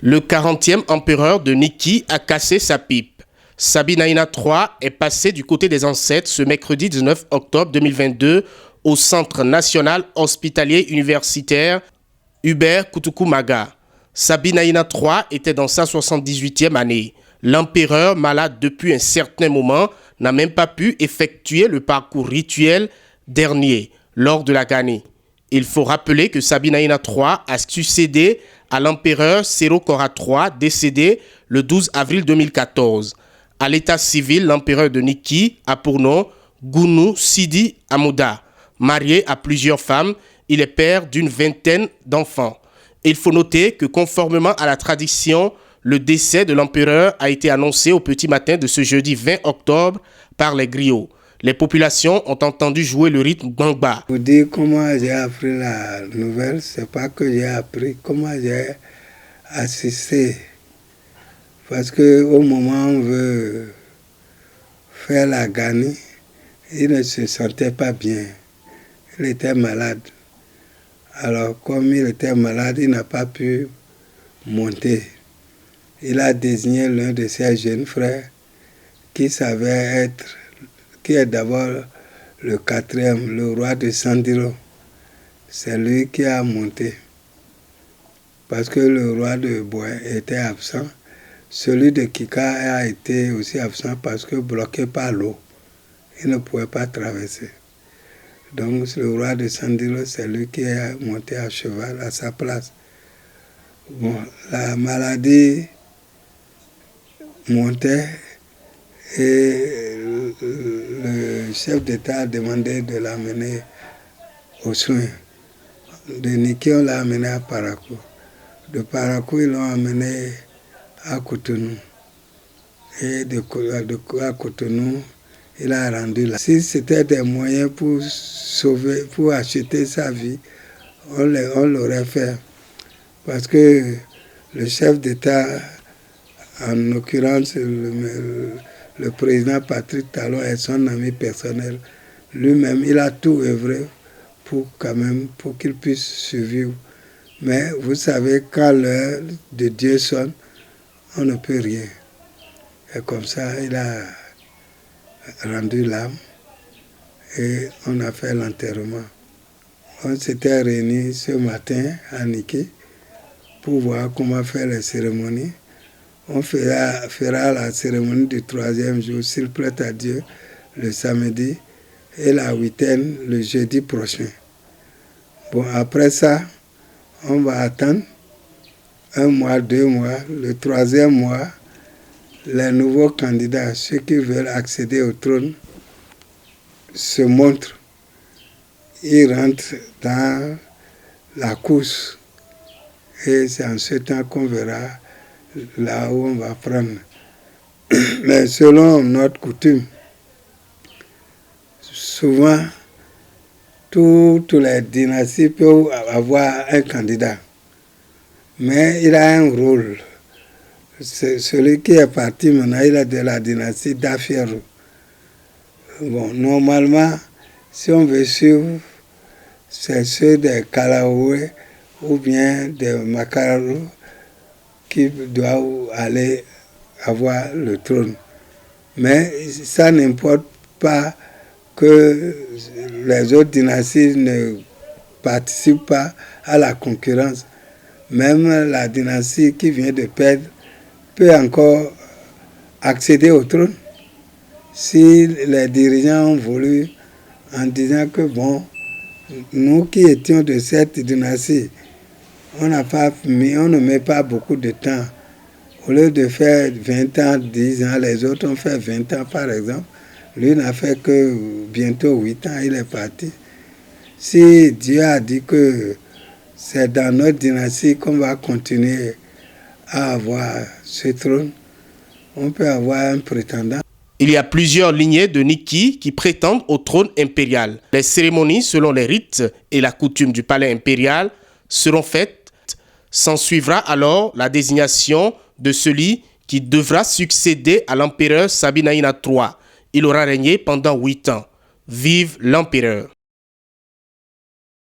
Le 40e empereur de Niki a cassé sa pipe. Sabinaïna III est passé du côté des ancêtres ce mercredi 19 octobre 2022 au Centre national hospitalier universitaire Hubert Kutukumaga. Sabinaïna III était dans sa 78e année. L'empereur, malade depuis un certain moment, n'a même pas pu effectuer le parcours rituel dernier lors de la Gani. Il faut rappeler que Sabinaïna III a succédé à l'empereur Serokora III, décédé le 12 avril 2014. À l'état civil, l'empereur de Niki a pour nom Gunu Sidi Amouda. Marié à plusieurs femmes, il est père d'une vingtaine d'enfants. Il faut noter que conformément à la tradition, le décès de l'empereur a été annoncé au petit matin de ce jeudi 20 octobre par les griots. Les populations ont entendu jouer le rythme Gbangba. Pour dire comment j'ai appris la nouvelle, c'est pas que j'ai appris, comment j'ai assisté. Parce qu'au moment où on veut faire la Gani, il ne se sentait pas bien. Il était malade. Alors, comme il était malade, il n'a pas pu monter. Il a désigné l'un de ses jeunes frères qui savait être, qui est d'abord le quatrième, le roi de Sandiro. C'est lui qui a monté. Parce que le roi de Bois était absent. Celui de Kika a été aussi absent parce que bloqué par l'eau. Il ne pouvait pas traverser. Donc le roi de Sandiro, c'est lui qui est monté à cheval à sa place. Bon, la maladie montait et le chef d'État a demandé de l'amener aux soins. De Niki, on l'a amené à Parakou. De Parakou, ils l'ont amené à Cotonou. Et à Cotonou, il a rendu là. Si c'était des moyens pour sauver, pour acheter sa vie, on l'aurait fait. Parce que le chef d'État, en l'occurrence le président Patrick Talon est son ami personnel, lui-même, il a tout œuvré pour qu'il puisse survivre. Mais vous savez, quand l'heure de Dieu sonne, on ne peut rien. Et comme ça, il a rendu l'âme et on a fait l'enterrement. On s'était réunis ce matin à Niki pour voir comment faire les cérémonies. On fera la cérémonie du 3e jour, s'il plaît à Dieu, le samedi et la huitaine le jeudi prochain. Bon, après ça, on va attendre 1 mois, 2 mois, le 3e mois, les nouveaux candidats, ceux qui veulent accéder au trône, se montrent. Ils rentrent dans la course. Et c'est en ce temps qu'on verra là où on va prendre. Mais selon notre coutume, souvent, toutes les dynasties peuvent avoir un candidat. Mais il a un rôle. C'est celui qui est parti maintenant, il est de la dynastie d'Afierou. Bon, normalement, si on veut suivre, c'est ceux des Kalaoué ou bien des Makarou qui doivent aller avoir le trône. Mais ça n'importe pas que les autres dynasties ne participent pas à la concurrence. Même la dynastie qui vient de perdre peut encore accéder au trône si les dirigeants ont voulu, en disant que bon, nous qui étions de cette dynastie, on ne met pas beaucoup de temps. Au lieu de faire 20 ans, 10 ans, les autres ont fait 20 ans par exemple. Lui n'a fait que bientôt 8 ans, il est parti. Si Dieu a dit que c'est dans notre dynastie qu'on va continuer à avoir ce trône, on peut avoir un prétendant. Il y a plusieurs lignées de Niki qui prétendent au trône impérial. Les cérémonies, selon les rites et la coutume du palais impérial, seront faites. S'ensuivra alors la désignation de celui qui devra succéder à l'empereur Sabinaïna III. Il aura régné pendant 8 ans. Vive l'empereur!